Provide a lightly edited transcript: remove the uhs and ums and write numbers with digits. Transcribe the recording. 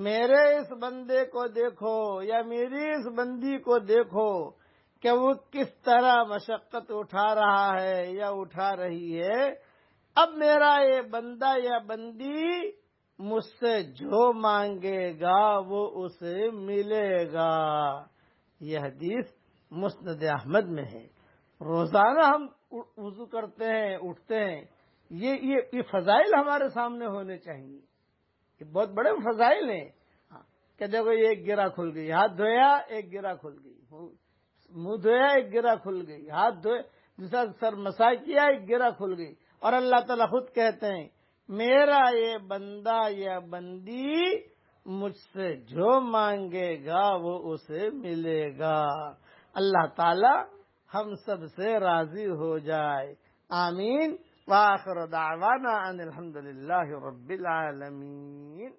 میرے اس بندے کو دیکھو یا میری اس بندی کو دیکھو کہ وہ کس طرح مشقت اٹھا رہا ہے یا اٹھا رہی ہے. اب میرا یہ بندہ یا بندی مجھ سے جو مانگے گا وہ اسے ملے گا. یہ حدیث مسند احمد میں ہے. روزانہ ہم وضو کرتے ہیں، اٹھتے ہیں، یہ فضائل ہمارے سامنے ہونے چاہیے. یہ بہت بڑے فضائل ہیں. کہ دیکھو یہ ایک گرہ کھل گئی، ہاتھ دھویا ایک گرہ کھل گئی، منہ دھویا ایک گرہ کھل گئی، ہاتھ دھوئے دوسرا سر مساج کیا ایک گرہ کھل گئی. اور اللہ تعالیٰ خود کہتے ہیں میرا یہ بندہ یا بندی مجھ سے جو مانگے گا وہ اسے ملے گا. اللہ تعالیٰ ہم سب سے راضی ہو جائے. آمین. وآخر دعوانا ان الحمد للہ رب العالمین.